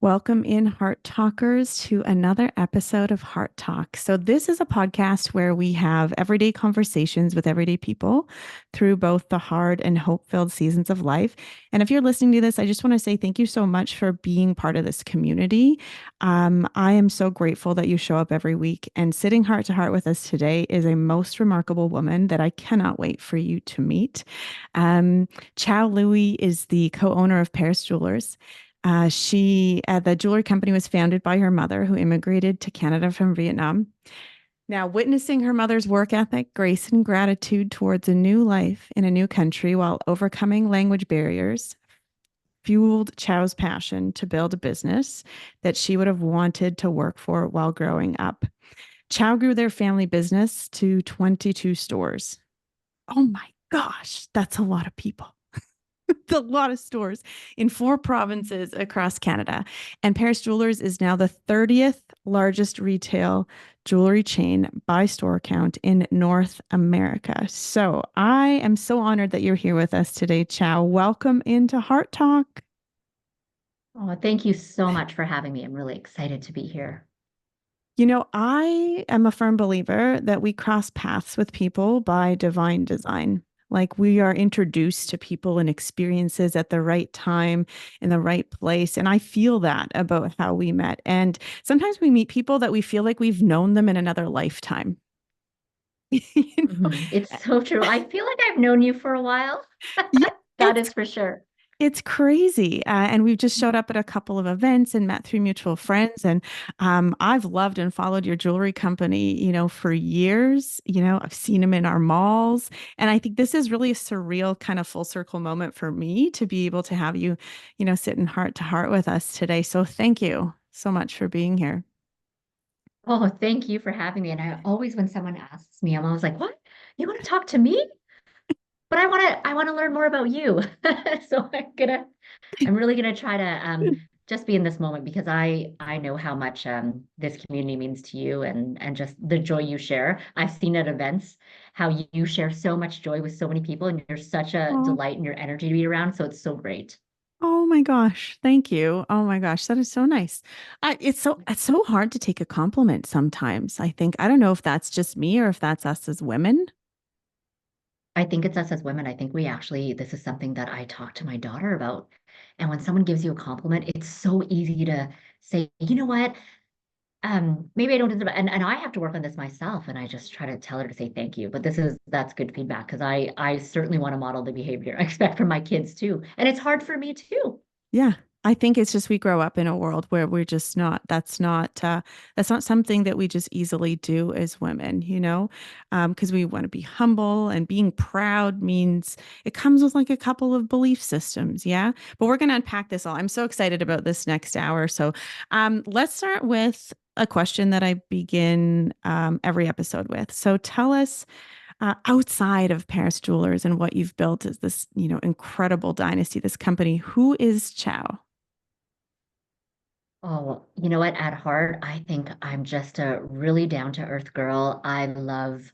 Welcome in, Heart Talkers, to another episode of Heart Talk. So, this is a podcast where we have everyday conversations with everyday people through both the hard and hope filled seasons of life. And if you're listening to this, I just want to say thank you so much for being part of this community. I am so grateful that you show up every week. And sitting heart to heart with us today is a most remarkable woman that I cannot wait for you to meet. Chau Lui is the co owner of Paris Jewelers. The jewelry company was founded by her mother, who immigrated to Canada from Vietnam. Now, witnessing her mother's work ethic, grace, and gratitude towards a new life in a new country while overcoming language barriers fueled Chow's passion to build a business that she would have wanted to work for while growing up. Chow grew their family business to 22 stores. Oh my gosh, that's a lot of people. A lot of stores in 4 provinces across Canada. And Paris Jewelers is now the 30th largest retail jewelry chain by store count in North America. So I am so honored that you're here with us today, Chow. Welcome into Heart Talk. Oh, thank you so much for having me. I'm really excited to be here. I am a firm believer that we cross paths with people by divine design. Like we are introduced to people and experiences at the right time in the right place. And I feel that about how we met. And sometimes we meet people that we feel like we've known them in another lifetime. you know? It's so true. I feel like I've known you for a while. Yeah, That it's is for sure. It's crazy. And we've just showed up at a couple of events and met through mutual friends. And I've loved and followed your jewelry company, for years. I've seen them in our malls. And I think this is really a surreal kind of full circle moment for me to be able to have you, sitting heart to heart with us today. So thank you so much for being here. Oh, thank you for having me. And I always, when someone asks me, I'm always like, "What? You want to talk to me? But I want to learn more about you." So I'm really gonna try to just be in this moment because I know how much this community means to you and just the joy you share. I've seen at events how you share so much joy with so many people, and you're such a Oh, delight in your energy to be around. So it's so great. oh my gosh. Thank you. Oh my gosh. That is so nice. It's so hard to take a compliment sometimes. I don't know if that's just me or if that's us as women. I think it's us as women. I think this is something that I talk to my daughter about. And when someone gives you a compliment, it's so easy to say, you know what? Maybe I don't deserve it. And I have to work on this myself. And I just try to tell her to say thank you. But that's good feedback because I certainly want to model the behavior I expect from my kids too. And it's hard for me too. Yeah. I think it's just we grow up in a world where we're just not, that's not something that we just easily do as women, because we want to be humble and being proud means it comes with like a couple of belief systems. Yeah. But we're going to unpack this all. I'm so excited about this next hour. So let's start with a question that I begin every episode with. So tell us, outside of Paris Jewelers and what you've built as this, incredible dynasty, this company, who is Chow? Oh, you know what? At heart, I think I'm just a really down to earth girl. I love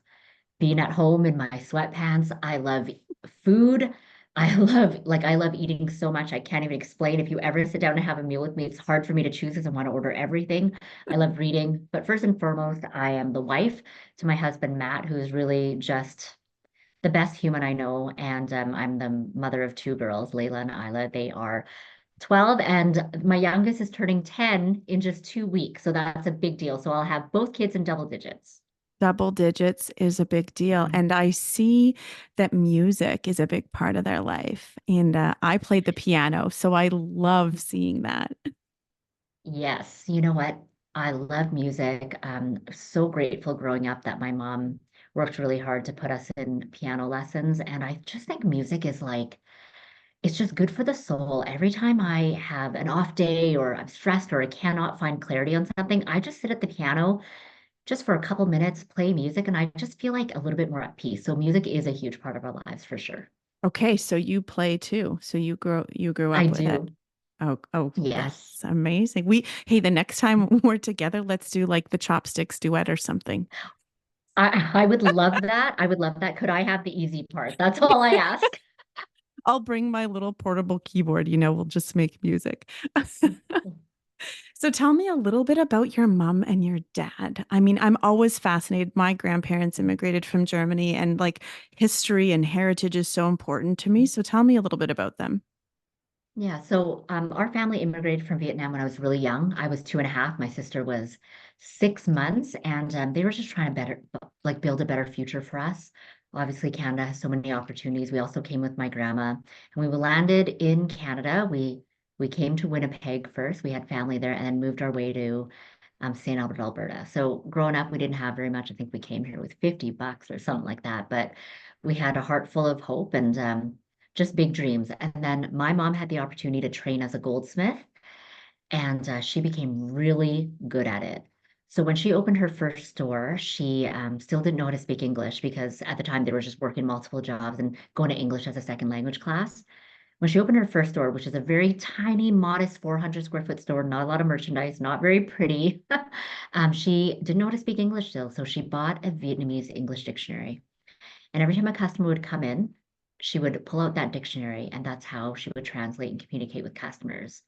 being at home in my sweatpants. I love food. I love eating so much. I can't even explain. If you ever sit down and have a meal with me, it's hard for me to choose because I want to order everything. I love reading. But first and foremost, I am the wife to my husband, Matt, who is really just the best human I know. And I'm the mother of 2 girls, Layla and Isla. They are 12, and my youngest is turning 10 in just 2 weeks. So that's a big deal. So I'll have both kids in double digits. Double digits is a big deal. Mhm. And I see that music is a big part of their life. And I played the piano, so I love seeing that. Yes, you know what? I love music. I'm so grateful growing up that my mom worked really hard to put us in piano lessons. And I just think music is like, it's just good for the soul. Every time I have an off day or I'm stressed or I cannot find clarity on something, I just sit at the piano just for a couple minutes, play music, and I just feel like a little bit more at peace. So music is a huge part of our lives for sure. Okay, so you play too. So you grew I up with it. do. Oh, Yes. that's amazing. Hey, the next time we're together, let's do like the chopsticks duet or something. I would love that. I would love that. Could I have the easy part? That's all I ask. I'll bring my little portable keyboard, we'll just make music. So tell me a little bit about your mom and your dad. I mean, I'm always fascinated. My grandparents immigrated from Germany, and like history and heritage is so important to me. So tell me a little bit about them. Yeah, so our family immigrated from Vietnam when I was really young. I was 2.5. My sister was 6 months, and they were just trying to build a better future for us. Obviously, Canada has so many opportunities. We also came with my grandma, and we landed in Canada. We came to Winnipeg first. We had family there, and then moved our way to St. Albert, Alberta. So growing up, we didn't have very much. I think we came here with $50 or something like that, but we had a heart full of hope and just big dreams. And then my mom had the opportunity to train as a goldsmith, and she became really good at it. So when she opened her first store, she still didn't know how to speak English because at the time they were just working multiple jobs and going to English as a second language class. When she opened her first store, which is a very tiny, modest 400 square foot store, not a lot of merchandise, not very pretty, she didn't know how to speak English still. So she bought a Vietnamese English dictionary. And every time a customer would come in, she would pull out that dictionary, and that's how she would translate and communicate with customers.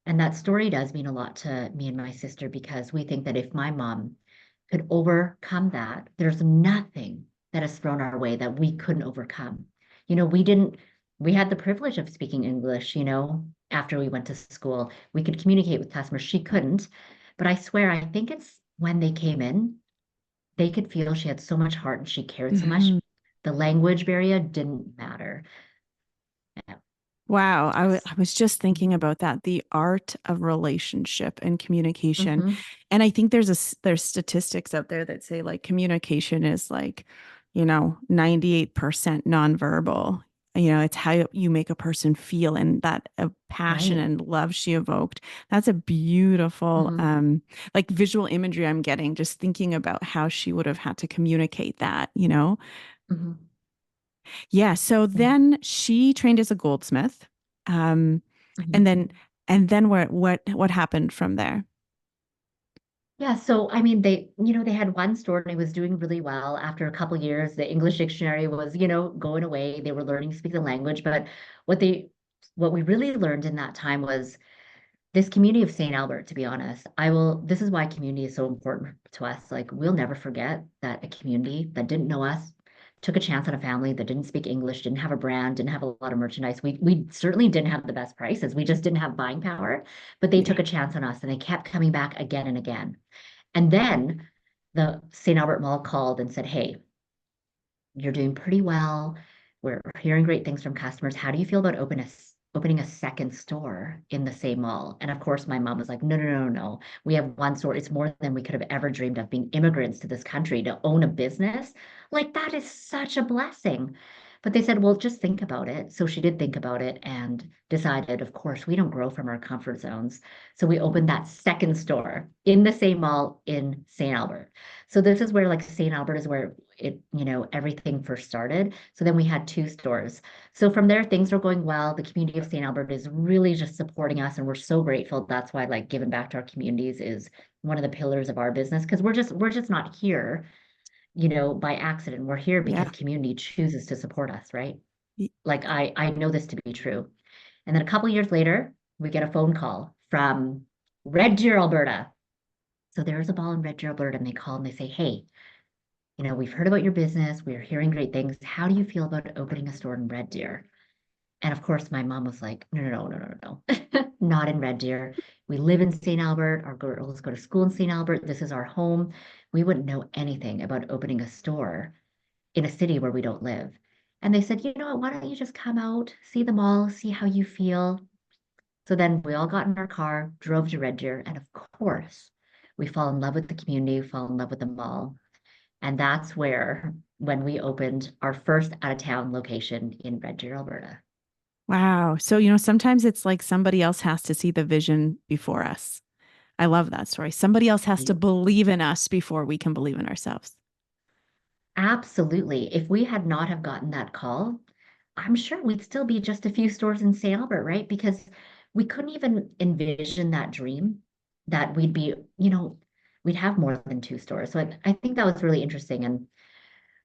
And that story does mean a lot to me and my sister because we think that if my mom could overcome that, there's nothing that is thrown our way that we couldn't overcome. We had the privilege of speaking English, after we went to school. We could communicate with customers. She couldn't. But I swear, I think it's when they came in, they could feel she had so much heart and she cared so much. Mhm. The language barrier didn't matter. Yeah. Wow, I was just thinking about that, the art of relationship and communication. Mm-hmm. And I think there's statistics out there that say like communication is like, 98% nonverbal. It's how you make a person feel and that passion Right. and love she evoked. That's a beautiful Mm-hmm. like visual imagery I'm getting just thinking about how she would have had to communicate that. Mm-hmm. Yeah, so Yeah. then she trained as a goldsmith. Um, and Mm-hmm. then what happened from there? Yeah, so I mean, they had one store and it was doing really well. After a couple years, the English dictionary was, going away. They were learning to speak the language, but what they what we really learned in that time was this community of St. Albert, to be honest. This is why community is so important to us. Like, we'll never forget that a community that didn't know us took a chance on a family that didn't speak English, didn't have a brand, didn't have a lot of merchandise. We certainly didn't have the best prices. We just didn't have buying power, but they Yeah. took a chance on us and they kept coming back again and again. And then the St. Albert Mall called and said, "Hey, you're doing pretty well. We're hearing great things from customers. How do you feel about opening a second store in the same mall?" And of course, my mom was like, "No, no, no, no, no. We have one store. It's more than we could have ever dreamed of being immigrants to this country to own a business. Like, that is such a blessing." But they said, "Well, just think about it." So she did think about it and decided, of course, we don't grow from our comfort zones. So we opened that second store in the same mall in St. Albert. So this is where like St. Albert is where everything first started. So then we had two stores. So from there, things are going well. The community of St. Albert is really just supporting us, and we're so grateful. That's why like giving back to our communities is one of the pillars of our business because we're just not here, by accident. We're here Yeah. because community chooses to support us, right? Y- Like I know this to be true. And then a couple years later, we get a phone call from Red Deer, Alberta. So there's a ball in Red Deer, Alberta, and they call and they say, "Hey, we've heard about your business. We're hearing great things. How do you feel about opening a store in Red Deer?" And of course, my mom was like, "No, no, no, no, no, no, not in Red Deer. We live in St. Albert. Our girls go to school in St. Albert. This is our home. We wouldn't know anything about opening a store in a city where we don't live." And they said, "You know what? Why don't you just come out, see the mall, see how you feel?" So then we all got in our car, drove to Red Deer, and of course, we fall in love with the community, fall in love with the mall. And that's where, when we opened our first out of town location in Red Deer, Alberta. Wow. So, sometimes it's like somebody else has to see the vision before us. I love that story. Somebody else has to believe in us before we can believe in ourselves. Absolutely. If we had not have gotten that call, I'm sure we'd still be just a few stores in St. Albert, right? Because we couldn't even envision that dream that we'd have more than two stores. So I think that was really interesting. And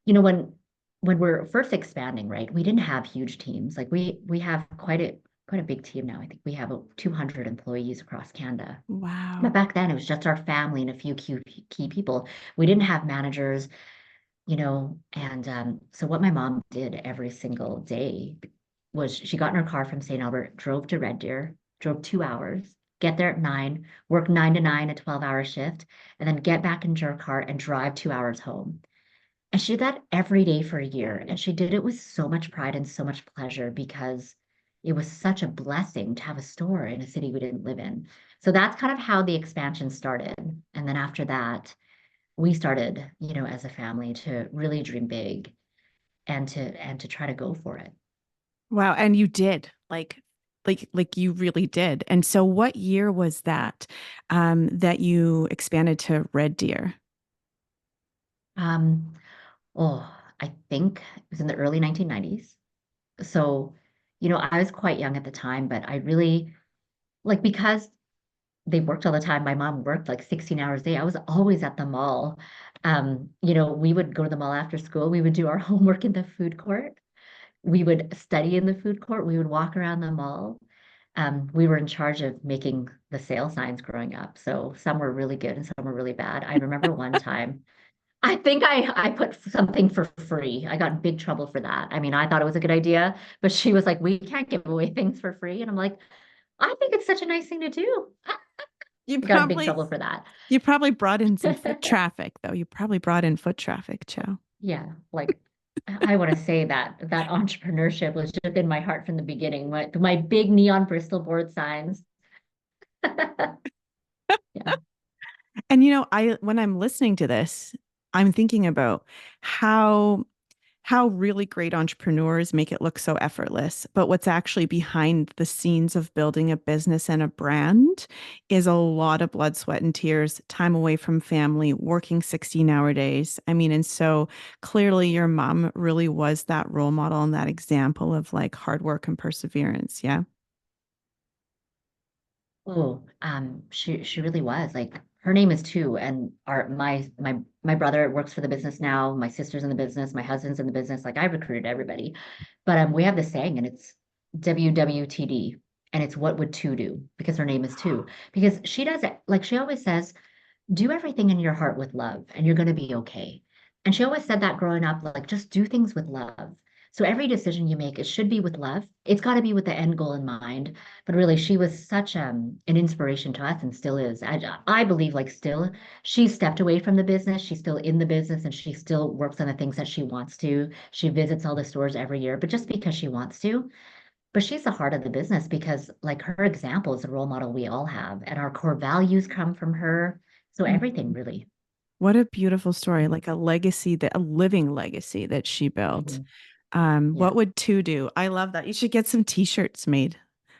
when we're first expanding, right, we didn't have huge teams. Like we have quite quite a big team now. I think we have 200 employees across Canada. But Wow. back then, it was just our family and a few key people. We didn't have managers, and so what my mom did every single day was she got in her car from St. Albert, drove to Red Deer, drove 2 hours, get there at 9, work 9 to 9, a 12-hour shift, and then get back into her car and drive 2 hours home. And she did that every day for a year. And she did it with so much pride and so much pleasure because it was such a blessing to have a store in a city we didn't live in. So that's kind of how the expansion started. And then after that, we started, as a family to really dream big and to try to go for it. Wow. And you did like you really did. And so what year was that that you expanded to Red Deer? Um, oh, I think it was in the early 1990s. So, I was quite young at the time, but I really like because they worked all the time. My mom worked like 16 hours a day. I was always at the mall. We would go to the mall after school. We would do our homework in the food court. We would study in the food court. We would walk around the mall. We were in charge of making the sale signs growing up. So some were really good and some were really bad. I remember one time, I think I put something for free. I got in big trouble for that. I mean, I thought it was a good idea, but she was like, we can't give away things for free. And I'm like, I think it's such a nice thing to do. You I got in big probably trouble for that. you probably brought in some foot traffic though. You probably brought in foot traffic, Joe. Yeah, like I want to say that entrepreneurship was just in my heart from the beginning. My big neon Bristol board signs. Yeah. And I when I'm listening to this, I'm thinking about how how really great entrepreneurs make it look so effortless. But what's actually behind the scenes of building a business and a brand is a lot of blood, sweat, and tears, time away from family, working 16-hour days. I mean, and so clearly your mom really was that role model and that example of like hard work and perseverance. Yeah. Oh, she really was. Like her name is too, and our my brother works for the business now. My sister's in the business. My husband's in the business. Like I recruited everybody, but we have this saying, and it's WWTD, and it's what would two do because her name is two because she does it like she always says do everything in your heart with love and you're going to be okay. And she always said that growing up, like just do things with love. So every decision you make, it should be with love. It's got to be with the end goal in mind. But really, she was such an inspiration to us and still is. I believe like still, she stepped away from the business. She's still in the business and she still works on the things that she wants to. She visits all the stores every year, but just because she wants to. But she's the heart of the business because, like, her example is a role model we all have, and our core values come from her. So everything Mhm. really. What a beautiful story, Mhm, like a legacy that a living legacy that she built. mhm. What Yeah. would two do? I love that. You should get some t-shirts made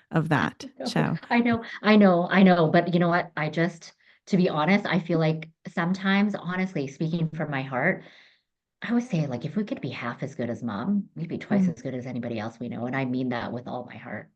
of that, No, Chow. I know. But you know what? To be honest, I feel like sometimes, honestly, speaking from my heart, I would say, like, if we could be half as good as mom, we'd be twice as good as anybody else we know. And I mean that with all my heart.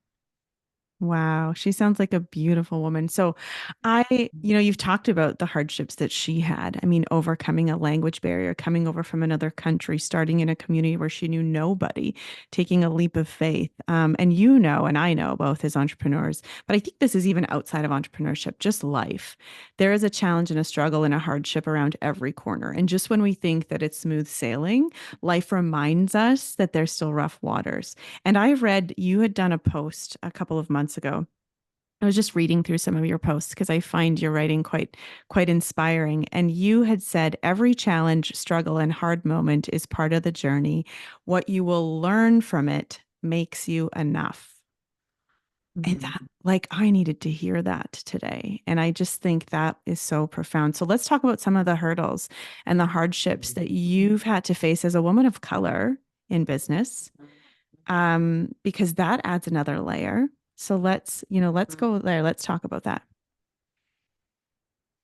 Wow, she sounds like a beautiful woman. So, you've talked about the hardships that she had. I mean, overcoming a language barrier, coming over from another country, starting in a community where she knew nobody, taking a leap of faith. And and I know both as entrepreneurs, but I think this is even outside of entrepreneurship, just life. There is a challenge and a struggle and a hardship around every corner. And just when we think that it's smooth sailing, life reminds us that there's still rough waters. And I read you had done a post a couple of months ago. I was just reading through some of your posts because I find your writing quite inspiring. And you had said every challenge, struggle, and hard moment is part of the journey. What you will learn from it makes you enough. And Mhm. that, like, I needed to hear that today. And I just think that is so profound. So let's talk about some of the hurdles and the hardships that you've had to face as a woman of color in business, because that adds another layer. So let's go there. Let's talk about that.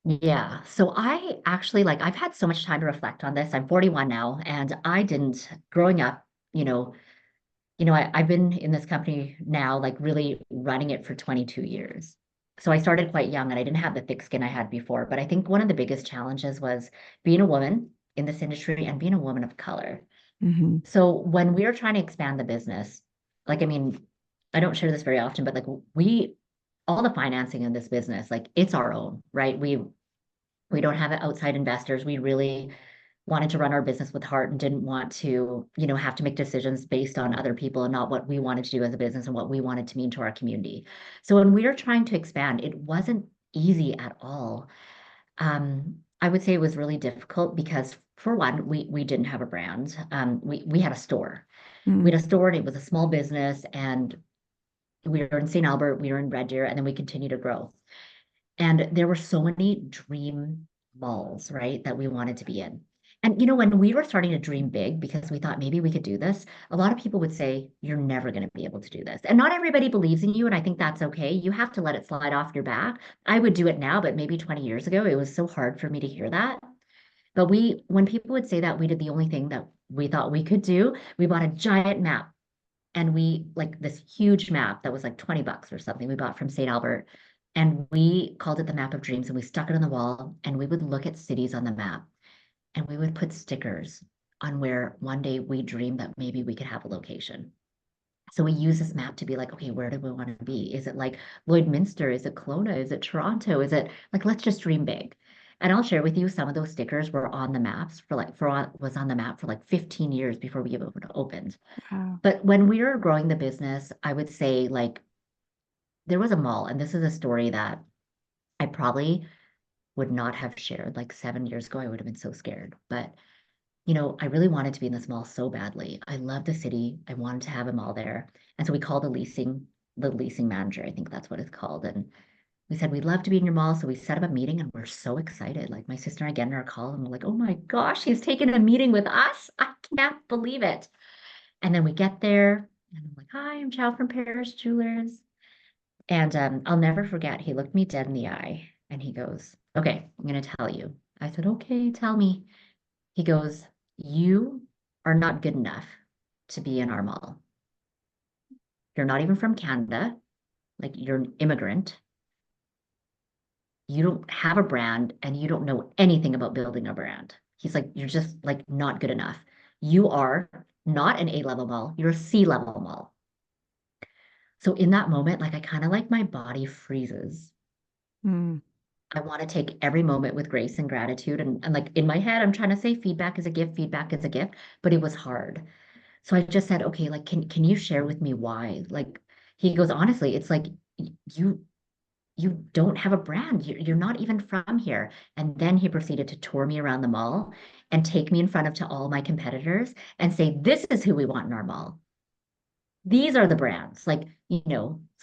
Yeah. So I actually like I've had so much time to reflect on this. I'm 41 now, and I didn't growing up, I've been in this company now, like really running it for 22 years. So I started quite young and I didn't have the thick skin I had before. But I think one of the biggest challenges was being a woman in this industry and being a woman of color. Hmm. So when we were trying to expand the business, like, I mean, I don't share this very often, but like we, all the financing in this business, like it's our own, right? We don't have outside investors. We really wanted to run our business with heart and didn't want to, have to make decisions based on other people and not what we wanted to do as a business and what we wanted to mean to our community. So when we were trying to expand, it wasn't easy at all. I would say it was really difficult because for one, we didn't have a brand. We had a store. We Mm, had a store and it was a small business and we were in St. Albert, we were in Red Deer, and then we continued to grow. And there were so many dream malls, right, that we wanted to be in. And when we were starting to dream big because we thought maybe we could do this, a lot of people would say, you're never going to be able to do this. And not everybody believes in you. And I think that's okay. You have to let it slide off your back. I would do it now, but maybe 20 years ago, it was so hard for me to hear that. But when people would say that, we did the only thing that we thought we could do. We bought a giant map and we like this huge map that was like 20 bucks or something we bought from St. Albert. And we called it the map of dreams and we stuck it on the wall and we would look at cities on the map and we would put stickers on where one day we dreamed that maybe we could have a location. So we use this map to be like, okay, where do we want to be? Is it like Lloydminster? Is it Kelowna? Is it Toronto? Is it like, let's just dream big. And I'll share with you some of those stickers were on the maps was on the map for like 15 years before we even opened. wow. But when we were growing the business, I would say like there was a mall, and this is a story that I probably would not have shared like 7 years ago. I would have been so scared. But I really wanted to be in this mall so badly. I love the city. I wanted to have a mall there. And so we called the leasing manager, I think that's what it's called. And we said, we'd love to be in your mall. So we set up a meeting and we're so excited. Like my sister and I get in our call and we're like, oh my gosh, he's taking a meeting with us. I can't believe it. And then we get there and I'm like, hi, I'm Chow from Paris Jewelers. And I'll never forget, he looked me dead in the eye and he goes, okay, I'm going to tell you. I said, okay, tell me. He goes, you are not good enough to be in our mall. You're not even from Canada. Like you're an immigrant. You don't have a brand and you don't know anything about building a brand. He's like, you're just like not good enough. You are not an A-level mall. You're a C-level mall. So in that moment, like I kind of like my body freezes. Mm, I want to take every moment with grace and gratitude. And like in my head, I'm trying to say feedback is a gift, feedback is a gift, but it was hard. So I just said, okay, like, can you share with me why? Like, he goes, honestly, it's like you you don't have a brand. You're not even from here. And then he proceeded to tour me around the mall and take me in front of to all my competitors and say, this is who we want in our mall. These are the brands, like,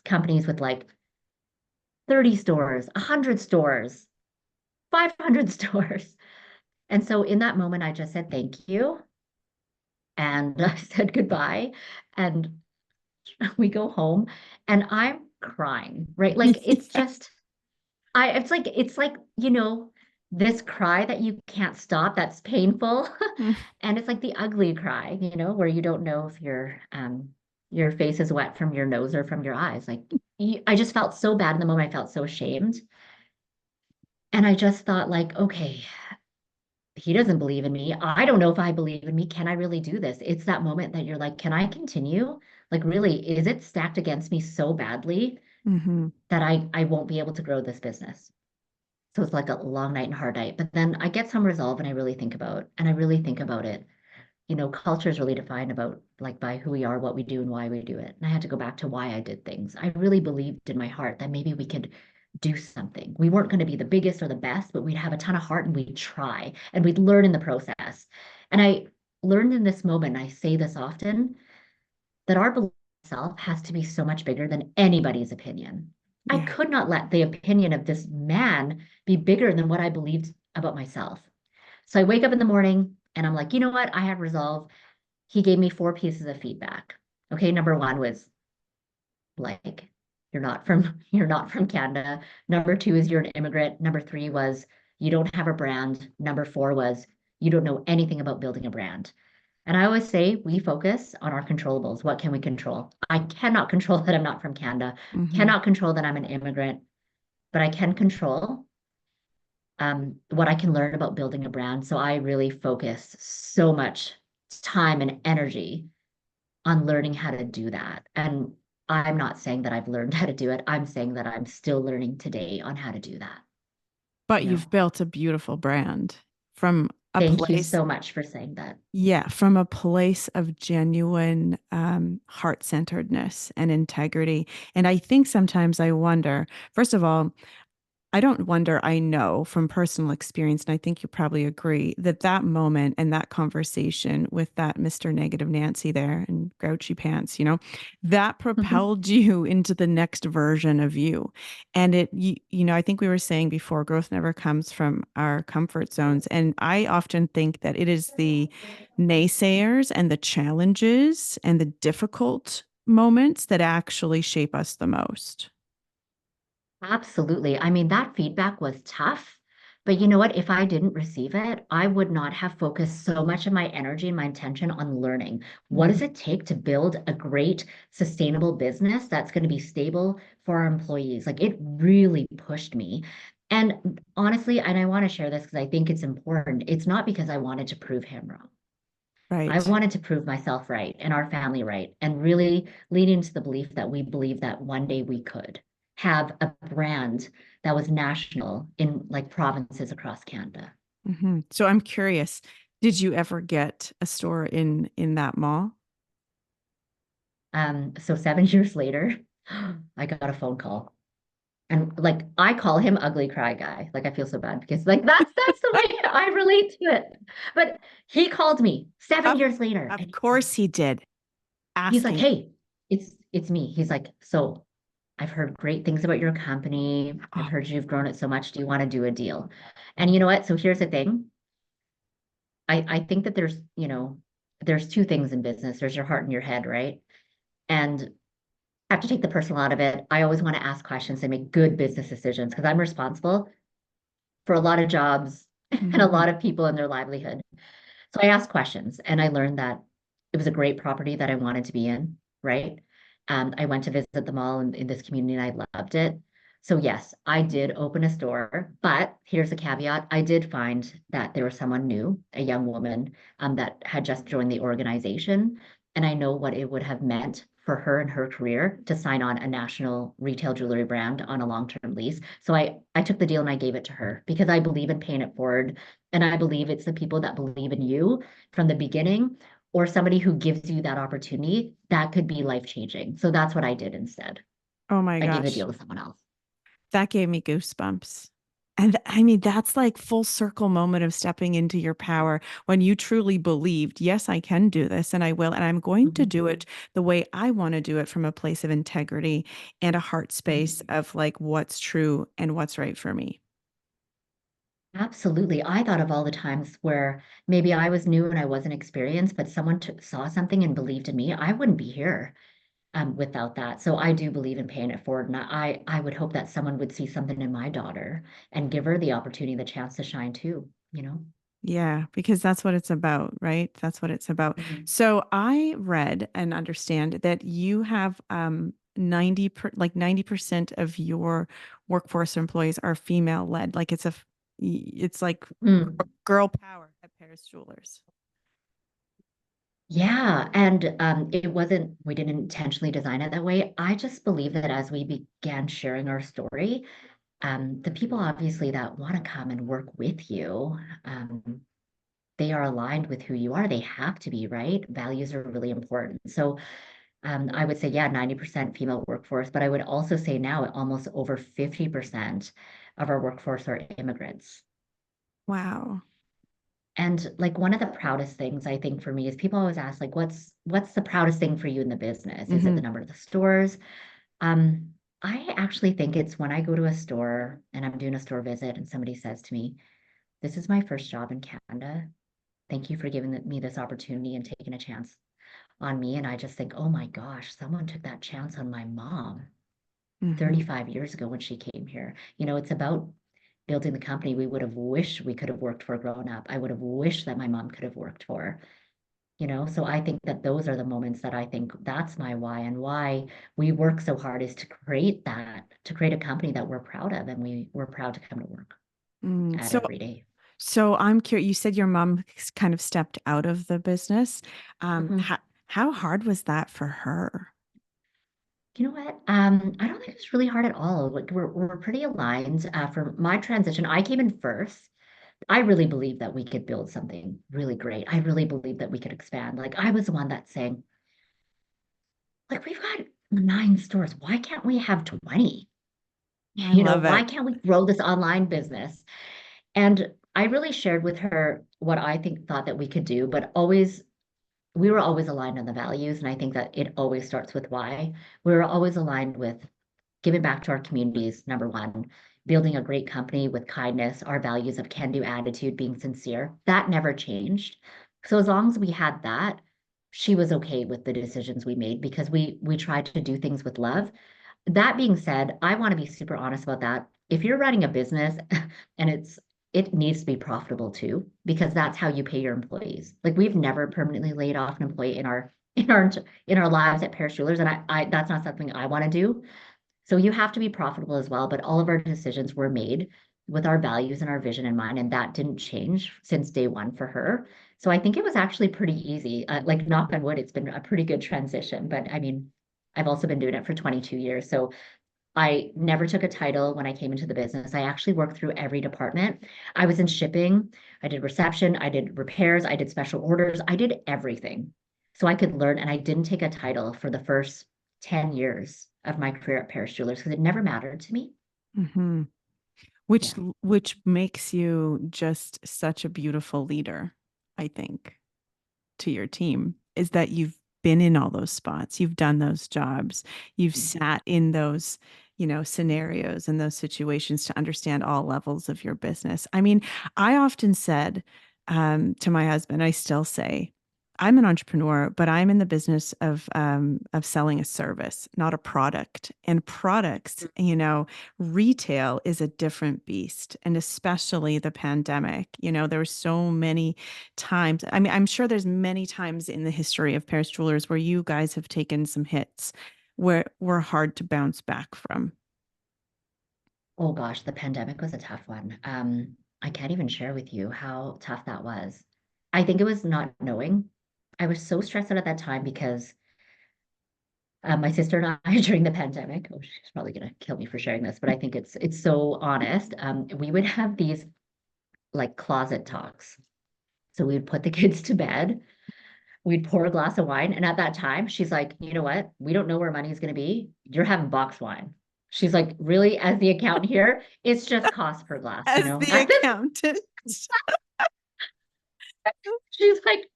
companies with like 30 stores, 100 stores, 500 stores. And so in that moment, I just said, thank you. And I said goodbye. And we go home and I'm crying, right? Like it's like, this cry that you can't stop, that's painful. mm, And it's like the ugly cry, where you don't know if your face is wet from your nose or from your eyes. Like I just felt so bad in the moment. I felt so ashamed. And I just thought like, okay, he doesn't believe in me. I don't know if I believe in me. Can I really do this? It's that moment that you're like, can I continue? Like, really, is it stacked against me so badly mhm. that I won't be able to grow this business? So it's like a long night and hard night. But then I get some resolve and I really think about it. Culture is really defined about like by who we are, what we do, and why we do it. And I had to go back to why I did things. I really believed in my heart that maybe we could do something. We weren't going to be the biggest or the best, but we'd have a ton of heart and we'd try and we'd learn in the process. And I learned in this moment, I say this often, that our belief in self has to be so much bigger than anybody's opinion. I Yeah. could not let the opinion of this man be bigger than what I believed about myself. So I wake up in the morning and I'm like, you know what? I have resolve. He gave me 4 pieces of feedback. Okay, number one was like, you're not from Canada. Number two is you're an immigrant. Number three was you don't have a brand. Number four was you don't know anything about building a brand. And I always say we focus on our controllables. What can we control? I cannot control that I'm not from Canada, Mhm. cannot control that I'm an immigrant, but I can control what I can learn about building a brand. So I really focus so much time and energy on learning how to do that. And I'm not saying that I've learned how to do it. I'm saying that I'm still learning today on how to do that, But you you've know. built a beautiful brand from a Thank you place, so much for saying that. yeah, from a place of genuine heart-centeredness and integrity. And I think sometimes I wonder, first of all, I don't wonder, I know from personal experience, and I think you probably agree that that moment and that conversation with that Mr. Negative Nancy there and Grouchy Pants, that propelled you into the next version of you. And I think we were saying before, growth never comes from our comfort zones. And I often think that it is the naysayers and the challenges and the difficult moments that actually shape us the most. Absolutely. I mean, that feedback was tough, but you know what? If I didn't receive it, I would not have focused so much of my energy and my attention on learning. What does Mhm. it take to build a great, sustainable business that's going to be stable for our employees? Like it really pushed me. And honestly, and I want to share this because I think it's important. It's not because I wanted to prove him wrong. I Right. wanted to prove myself right and our family right, and really lead into the belief that we believe that one day we could have a brand that was national in like provinces across Canada. So I'm curious, did you ever get a store in that mall? So 7 years later, I got a phone call. And like I call him ugly cry guy. Like I feel so bad because like that's the way I relate to it. But he called me seven Of years later of and course he did. he's like, Asking, "Hey, it's me." He's like, "So I've heard great things about your company. I've oh, heard you've grown it so much. Do you want to do a deal?" And you know what? So here's the thing. I think that there's two things in business. There's your heart and your head, right? And I have to take the personal out of it. I always want to ask questions and make good business decisions because I'm responsible for a lot of jobs and a mhm. lot of people and their livelihood. So I asked questions and I learned that it was a great property that I wanted to be in, right? I went to visit the mall in this community and I loved it. So yes, I did open a store, but here's a caveat. I did find that there was someone new, a young woman, that had just joined the organization. And I know what it would have meant for her and her career to sign on a national retail jewelry brand on a long-term lease. So I took the deal and I gave it to her because I believe in paying it forward. And I believe it's the people that believe in you from the beginning or somebody who gives you that opportunity that could be life changing. So that's what I did instead. Oh my I gave the gosh. deal to someone else. That gave me goosebumps. And I mean, that's like full circle moment of stepping into your power when you truly believed, yes, I can do this and I will. And I'm going to Mhm. do it the way I want to do it from a place of integrity and a heart space Mhm. of like what's true and what's right for me. Absolutely. I thought of all the times where maybe I was new and I wasn't experienced, but someone saw something and believed in me. I wouldn't be here without that. So I do believe in paying it forward. And I would hope that someone would see something in my daughter and give her the opportunity, the chance to shine too, you know? Yeah, because that's what it's about, right? That's what it's about. Mhm. So I read and understand that you have 90% of your workforce or employees are female led. Like it's like Mm. girl power at Paris Jewelers. Yeah, and we didn't intentionally design it that way. I just believe that as we began sharing our story, the people obviously that want to come and work with you, they are aligned with who you are. They have to be, right? Values are really important. So I would say, yeah, 90% female workforce, but I would also say now almost over 50% of our workforce are immigrants. Wow. And like one of the proudest things I think for me is people always ask, like, what's the proudest thing for you in the business? Is it Hmm. the number of the stores? Um, I actually think it's when I go to a store and I'm doing a store visit and somebody says to me, "This is my first job in Canada. Thank you for giving me this opportunity and taking a chance on me." And I just think, oh my gosh, someone took that chance on my mom Hmm. 35 years ago when she came here. It's about building the company we would have wished we could have worked for growing up. I would have wished that my mom could have worked for. So I think that those are the moments that I think that's my why and why we work so hard is to create a company that we're proud of and we're proud to come to work Mm. at So, every day. so I'm curious. You said your mom kind of stepped out of the business. Mhm. How hard was that for her? You know what? I don't think it's really hard at all. Like we're pretty aligned. For my transition, I came in first. I really believe that we could build something really great. I really believe that we could expand. Like I was the one that's saying, like we've got 9 stores. Why can't we have 20? I love Why it. can't we grow this online business? And I really shared with her what I think thought that we could do, but always we were always aligned on the values. And I think that it always starts with why. We were always aligned with giving back to our communities, number one, building a great company with kindness, our values of can do attitude, being sincere. That never changed. So as long as we had that, she was okay with the decisions we made because we tried to do things with love. That being said, I want to be super honest about that. If you're running a business and it needs to be profitable too, because that's how you pay your employees. Like we've never permanently laid off an employee in our lives at Paris Jewelers, and I that's not something I want to do. So you have to be profitable as well, but all of our decisions were made with our values and our vision in mind, and that didn't change since day one for her. So I think it was actually pretty easy. Like knock on wood, it's been a pretty good transition. But I mean, I've also been doing it for 22 years. So I never took a title when I came into the business. I actually worked through every department. I was in shipping, I did reception, I did repairs, I did special orders, I did everything. So I could learn, and I didn't take a title for the first 10 years of my career at Paris Jewelers because it never mattered to me. Hmm. Which Yeah. which makes you just such a beautiful leader, I think, to your team, is that you've been in all those spots, you've done those jobs, you've sat in those, scenarios and those situations to understand all levels of your business. I mean, I often said to my husband, I still say, I'm an entrepreneur, but I'm in the business of selling a service, not a product. And products, retail is a different beast, and especially the pandemic. There were so many times. I mean, I'm sure there's many times in the history of Paris Jewelers where you guys have taken some hits where were hard to bounce back from. Oh gosh, the pandemic was a tough one. I can't even share with you how tough that was. I think it was not knowing. I was so stressed out at that time because my sister and I during the pandemic. Oh, she's probably gonna kill me for sharing this, but I think it's so honest. We would have these like closet talks. So we'd put the kids to bed, we'd pour a glass of wine, and at that time, she's like, "You know what? We don't know where money's gonna be. You're having box wine." She's like, "Really, as the accountant here, it's just cost per glass, you As know?" the accountant. She's like,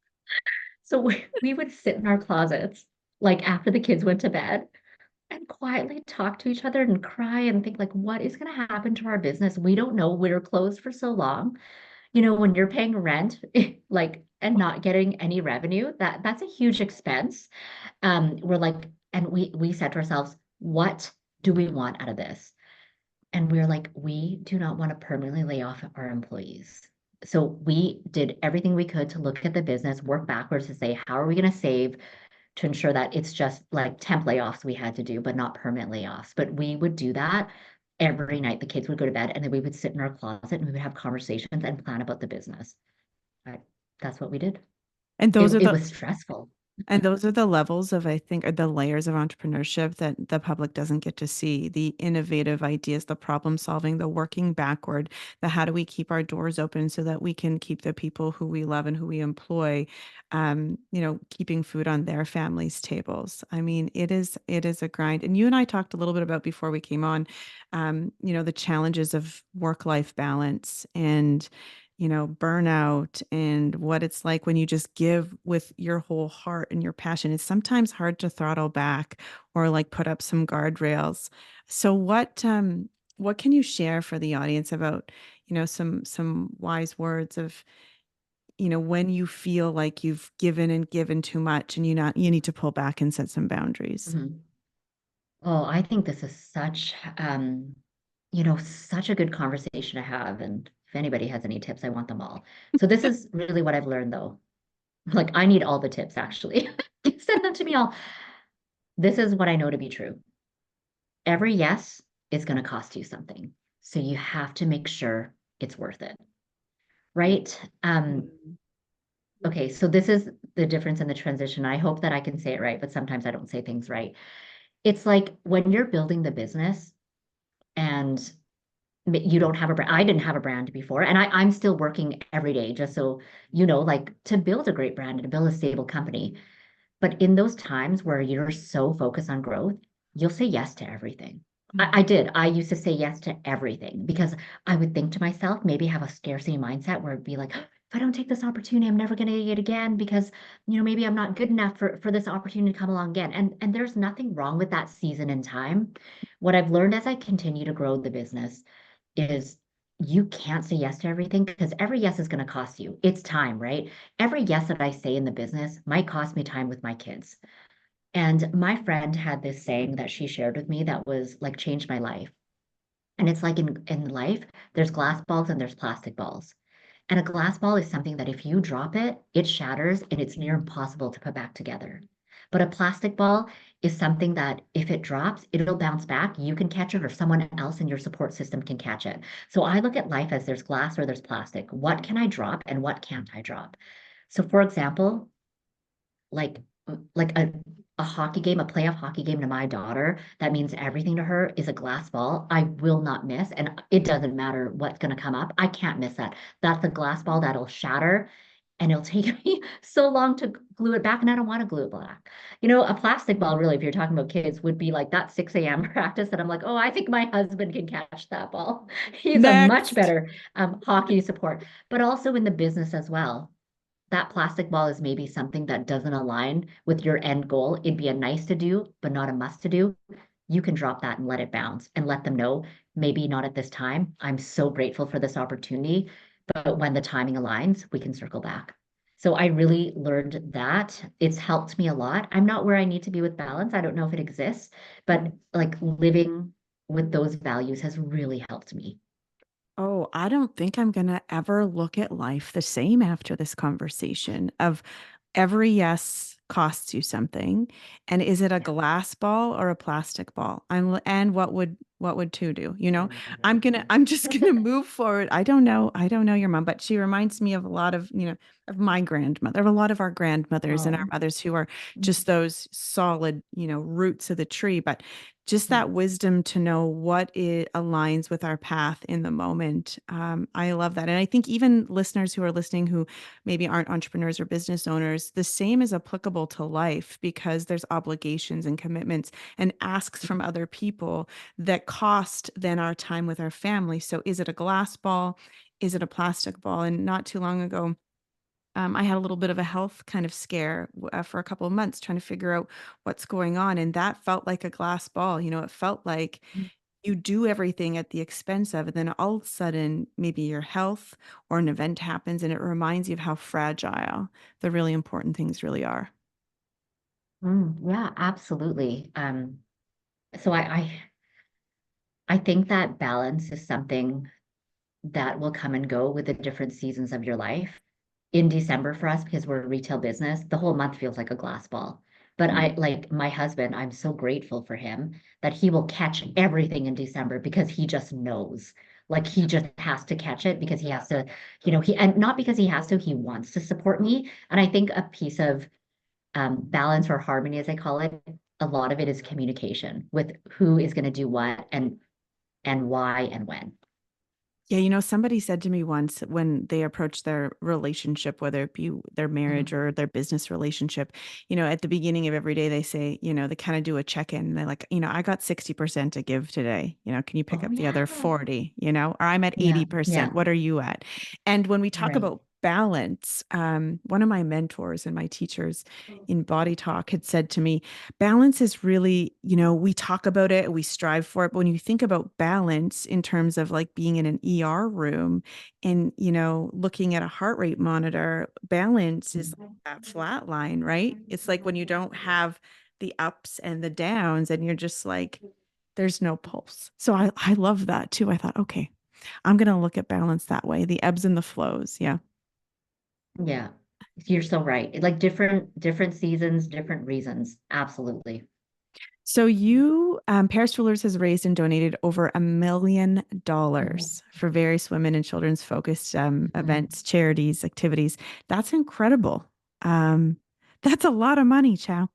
so we would sit in our closets, like after the kids went to bed, and quietly talk to each other and cry and think like, what is going to happen to our business? We don't know. We're closed for so long. When you're paying rent, like, and not getting any revenue, that's a huge expense. We're like, and we said to ourselves, what do we want out of this? And we're like, we do not want to permanently lay off our employees. So we did everything we could to look at the business, work backwards to say, how are we going to save to ensure that it's just like temp layoffs we had to do, but not permanent layoffs. But we would do that every night. The kids would go to bed and then we would sit in our closet and we would have conversations and plan about the business. Right. That's what we did. And It, those are it the was stressful. And those are the levels of, I think, are the layers of entrepreneurship that the public doesn't get to see. The innovative ideas, the problem solving, the working backward, the how do we keep our doors open so that we can keep the people who we love and who we employ, keeping food on their families' tables. I mean, it is a grind. And you and I talked a little bit about before we came on, the challenges of work-life balance and burnout and what it's like when you just give with your whole heart and your passion. It's sometimes hard to throttle back or like put up some guardrails. So what can you share for the audience about, some wise words of, when you feel like you've given and given too much and you need to pull back and set some boundaries. Mhm. Oh, I think this is such a good conversation to have. And if anybody has any tips, I want them all. So this is really what I've learned though. Like I need all the tips actually. Send them to me all. This is what I know to be true. Every yes is going to cost you something. So you have to make sure it's worth it. Right? Mm. Okay, so this is the difference in the transition. I hope that I can say it right, but sometimes I don't say things right. It's like when you're building the business and you don't have a brand. I didn't have a brand before, and I'm still working every day just so like to build a great brand and to build a stable company. But in those times where you're so focused on growth, you'll say yes to everything. I did. I used to say yes to everything because I would think to myself, maybe have a scarcity mindset where it'd be like, if I don't take this opportunity, I'm never going to get it again because, maybe I'm not good enough for this opportunity to come along again. And there's nothing wrong with that season in time. What I've learned as I continue to grow the business is you can't say yes to everything because every yes is going to cost you. It's time, right? Every yes that I say in the business might cost me time with my kids. And my friend had this saying that she shared with me that was like changed my life. And it's like in life, there's glass balls and there's plastic balls. And a glass ball is something that if you drop it, it shatters and it's near impossible to put back together. But a plastic ball is something that if it drops, it'll bounce back. You can catch it, or someone else in your support system can catch it. So I look at life as there's glass or there's plastic. What can I drop and what can't I drop? So, for example, like like a hockey game, a playoff hockey game to my daughter, that means everything to her is a glass ball. I will not miss, and it doesn't matter what's going to come up. I can't miss that. That's a glass ball that'll shatter, and it'll take me so long to glue it back, and I don't want to glue it back. A plastic ball, really, if you're talking about kids, would be like that 6 a.m. practice that I'm like, oh, I think my husband can catch that ball. He's a much Next. better hockey support, but also in the business as well. That plastic ball is maybe something that doesn't align with your end goal. It'd be a nice to do, but not a must to do. You can drop that and let it bounce and let them know, maybe not at this time. I'm so grateful for this opportunity, but when the timing aligns, we can circle back. So I really learned that. It's helped me a lot. I'm not where I need to be with balance. I don't know if it exists, but like living with those values has really helped me. Oh, I don't think I'm going to ever look at life the same after this conversation of every yes costs you something. And is it a Yeah. glass ball or a plastic ball? And what would two do? I'm just gonna move forward. I don't know. I don't know your mom, but she reminds me of a lot of, of my grandmother, of a lot of our grandmothers and our Oh. mothers who are just those solid, roots of the tree. But just that wisdom to know what it aligns with our path in the moment. I love that. And I think even listeners who are listening who maybe aren't entrepreneurs or business owners, the same is applicable to life because there's obligations and commitments and asks from other people that cost then our time with our family. So is it a glass ball? Is it a plastic ball? And not too long ago, I had a little bit of a health kind of scare for a couple of months trying to figure out what's going on. And that felt like a glass ball. It felt like you do everything at the expense of it. Then all of a sudden, maybe your health or an event happens and it reminds you of how fragile the really important things really are. Yeah, absolutely. So I think that balance is something that will come and go with the different seasons of your life. In December for us, because we're a retail business, the whole month feels like a glass ball. But Mm. I like my husband, I'm so grateful for him that he will catch everything in December because he just knows. Like he just has to catch it because he has to, and not because he has to, he wants to support me. And I think a piece of balance or harmony, as I call it, a lot of it is communication with who is going to do what and why and when. Yeah, somebody said to me once when they approached their relationship, whether it be their marriage Mhm. or their business relationship, at the beginning of every day, they say, they kind of do a check-in. They're like, I got 60% to give today. Can you pick Oh up the yeah. other 40? Or I'm at Yeah. 80%. Yeah. What are you at? And when we talk Right. about balance, one of my mentors and my teachers in Body Talk had said to me, balance is really, we talk about it, we strive for it. But when you think about balance in terms of like being in an ER room and, looking at a heart rate monitor, balance is like that flat line, right? It's like when you don't have the ups and the downs and you're just like, there's no pulse. So I love that too. I thought, okay, I'm going to look at balance that way, the ebbs and the flows. Yeah. Yeah, you're so right. Like different seasons, different reasons. Absolutely. So Paris Rulers has raised and donated over $1 million for various women and children's focused Mhm. events, charities, activities. That's incredible. Um, that's a lot of money, Chow.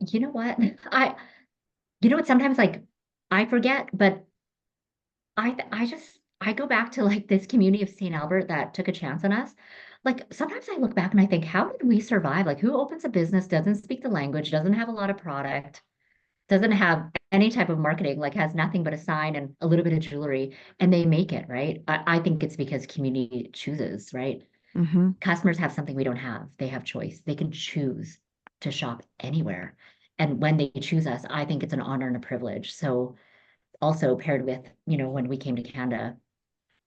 You know what? You know what? Sometimes like I forget, but I go back to like this community of St. Albert that took a chance on us. Like sometimes I look back and I think, how did we survive? Like who opens a business, doesn't speak the language, doesn't have a lot of product, doesn't have any type of marketing, like has nothing but a sign and a little bit of jewelry, and they make it, right? I think it's because community chooses, right? Hmm. Customers have something we don't have. They have choice. They can choose to shop anywhere. And when they choose us, I think it's an honor and a privilege. So also paired with, when we came to Canada,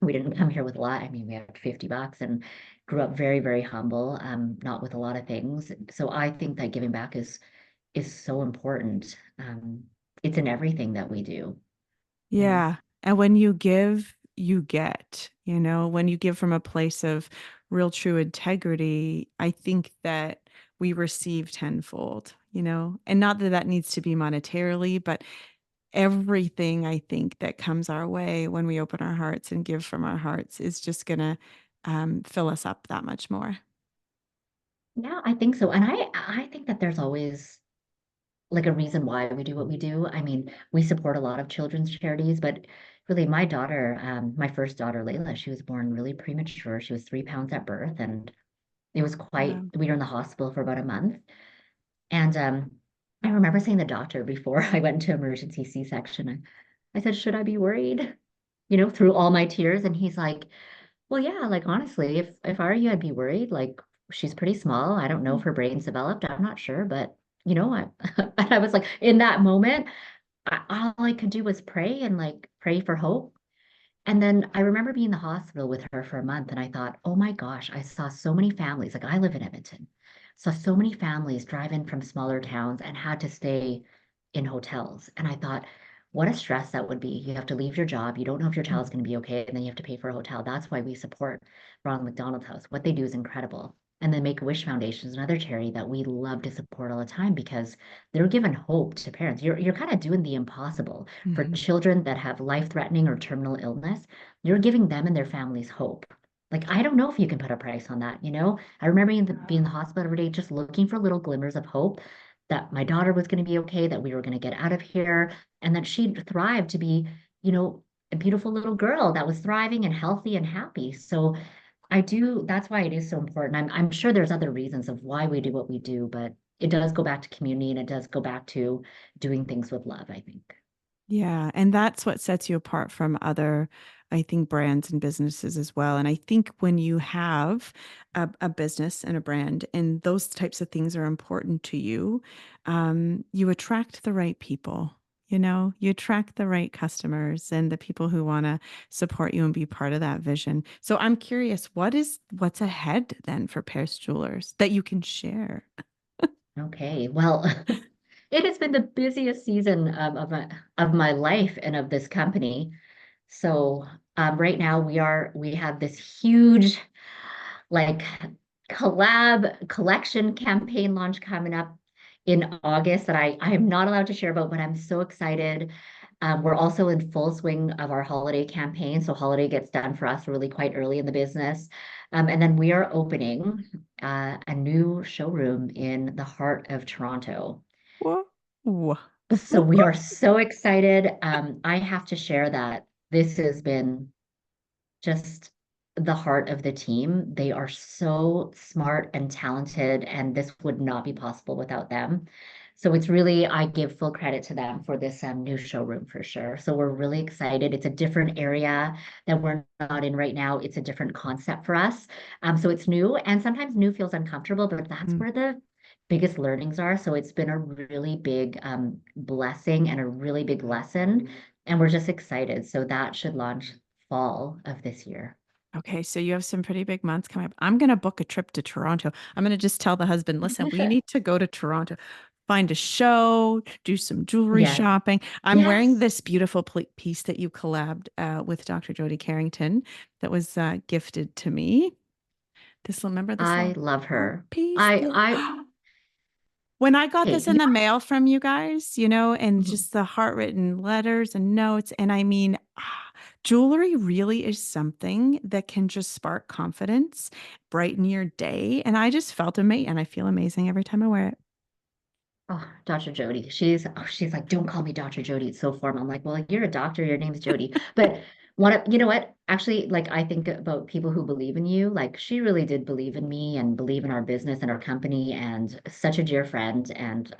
we didn't come here with a lot. I mean, we had $50 and grew up very, very humble, not with a lot of things. So I think that giving back is so important. It's in everything that we do. Yeah. Yeah. And when you give, you get, when you give from a place of real true integrity, I think that we receive tenfold, and not that that needs to be monetarily, but everything I think that comes our way when we open our hearts and give from our hearts is just going to fill us up that much more. Yeah, I think so. And I think that there's always like a reason why we do what we do. I mean, we support a lot of children's charities, but really my daughter, my first daughter, Layla, she was born really premature. She was 3 pounds at birth, and it was quite, Wow. we were in the hospital for about a month. And I remember saying to the doctor before I went into emergency C-section, I said, should I be worried? Through all my tears. And he's like, well, yeah, like honestly, if I were you, I'd be worried. Like she's pretty small. I don't know if her brain's developed. I'm not sure, but I and I was like, in that moment, all I could do was pray and like pray for hope. And then I remember being in the hospital with her for a month, and I thought, oh my gosh, I saw so many families. Like I live in Edmonton, saw so many families drive in from smaller towns and had to stay in hotels. And I thought, what a stress that would be. You have to leave your job. You don't know if your child's going to be okay, and then you have to pay for a hotel. That's why we support Ronald McDonald House. What they do is incredible. And the Make-A-Wish Foundation is another charity that we love to support all the time because they're giving hope to parents. You're kind of doing the impossible for Mhm. children that have life-threatening or terminal illness. You're giving them and their families hope. Like, I don't know if you can put a price on that. I remember being in the hospital every day, just looking for little glimmers of hope that my daughter was going to be okay, that we were going to get out of here, and that she'd thrive to be, a beautiful little girl that was thriving and healthy and happy. So that's why it is so important. I'm sure there's other reasons of why we do what we do, but it does go back to community and it does go back to doing things with love, I think. Yeah, and that's what sets you apart from other, I think, brands and businesses as well. And I think when you have a business and a brand, and those types of things are important to you, you attract the right people. You attract the right customers and the people who want to support you and be part of that vision. So I'm curious, what's ahead then for Paris Jewelers that you can share? Okay, well, it has been the busiest season of my life and of this company. So right now we have this huge like collab collection campaign launch coming up in August that I am not allowed to share about, but I'm so excited. We're also in full swing of our holiday campaign. So holiday gets done for us really quite early in the business. And then we are opening a new showroom in the heart of Toronto. Whoa. So we are so excited. I have to share that this has been just the heart of the team. They are so smart and talented, and this would not be possible without them. So it's really, I give full credit to them for this new showroom for sure. So we're really excited. It's a different area that we're not in right now. It's a different concept for us. So it's new, and sometimes new feels uncomfortable, but that's Mm. where the biggest learnings are. So it's been a really big blessing and a really big lesson. And we're just excited. So that should launch fall of this year. Okay, so you have some pretty big months coming up. I'm going to book a trip to Toronto. I'm going to just tell the husband, listen, we need to go to Toronto, find a show, do some jewelry Yes. shopping. I'm wearing Yes. this beautiful piece that you collabed with Dr. Jody Carrington that was gifted to me. Remember this I little love heart her. piece? I When I got okay, this in the mail from you guys, and mhm. just the heart written letters and notes, and I mean, jewelry really is something that can just spark confidence, brighten your day. And I just felt amazing, and I feel amazing every time I wear it. Oh, Dr. Jody. She's like, don't call me Dr. Jody. It's so formal. I'm like, well, you're a doctor. Your name's Jody. But you know what? Actually, like I think about people who believe in you. Like she really did believe in me and believe in our business and our company and such a dear friend. And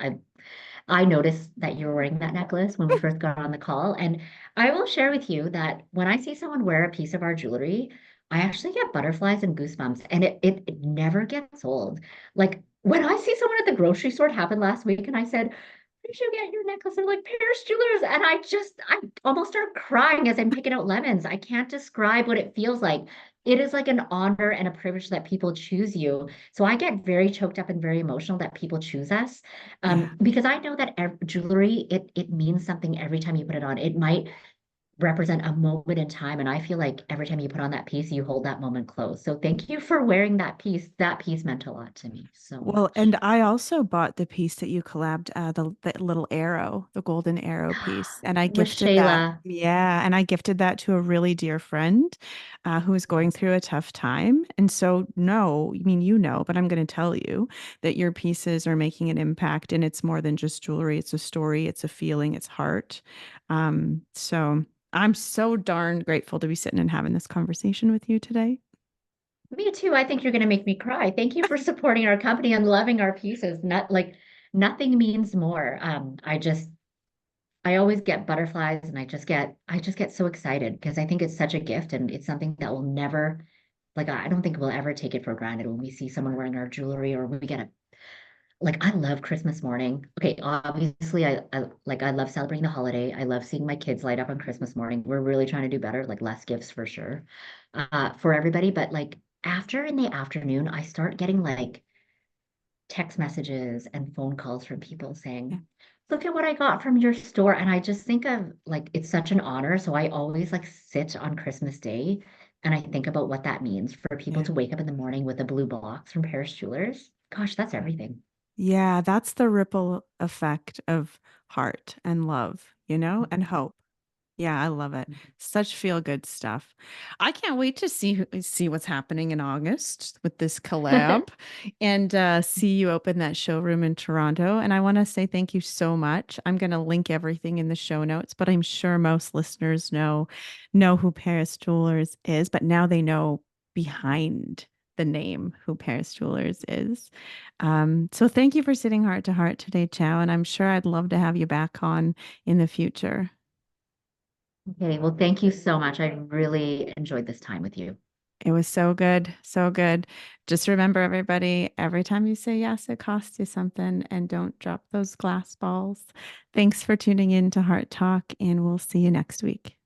I noticed that you were wearing that necklace when we first got on the call. And I will share with you that when I see someone wear a piece of our jewelry, I actually get butterflies and goosebumps, and it never gets old. Like when I see someone at the grocery store, it happened last week, and I said, "Where did you get your necklace?" They're like, "Paris Jewelers," and I almost start crying as I'm picking out lemons. I can't describe what it feels like. It is like an honor and a privilege that people choose you. So I get very choked up and very emotional that people choose us, Yeah. because I know that jewelry, it means something every time you put it on. It might represent a moment in time, and I feel like every time you put on that piece, you hold that moment close. So thank you for wearing that piece. That piece meant a lot to me so Well, much. and I also bought the piece that you collabed, the little arrow, the golden arrow piece, and I With gifted that. Shayla. Yeah, and I gifted that to a really dear friend, who was going through a tough time. And so, no, I mean, but I'm going to tell you that your pieces are making an impact, and it's more than just jewelry. It's a story, it's a feeling, it's heart. So I'm so darn grateful to be sitting and having this conversation with you today. Me too. I think you're going to make me cry. Thank you for supporting our company and loving our pieces. Not like nothing means more. I always get butterflies, and I just get so excited because I think it's such a gift, and it's something that will never, like, I don't think we'll ever take it for granted when we see someone wearing our jewelry, or when we get a, like, I love Christmas morning. Okay, obviously I love celebrating the holiday. I love seeing my kids light up on Christmas morning. We're really trying to do better, like less gifts for sure, for everybody. But like after in the afternoon, I start getting like text messages and phone calls from people Yeah. saying, "Look at what I got from your store." And I just think of like it's such an honor. So I always like sit on Christmas Day and I think about what that means for people Yeah. to wake up in the morning with a blue box from Paris Jewelers. Gosh, that's everything. Yeah, that's the ripple effect of heart and love, and Mhm. hope. Yeah, I love it. Such feel good stuff. I can't wait to see what's happening in August with this collab and see you open that showroom in Toronto. And I want to say thank you so much. I'm going to link everything in the show notes, but I'm sure most listeners know who Paris Jewelers is, but now they know behind the name who Paris Jewelers is. So thank you for sitting heart to heart today, Chow, and I'm sure I'd love to have you back on in the future. Okay, well, thank you so much. I really enjoyed this time with you. It was so good. So good. Just remember, everybody, every time you say yes, it costs you something, and don't drop those glass balls. Thanks for tuning in to Heart Talk, and we'll see you next week.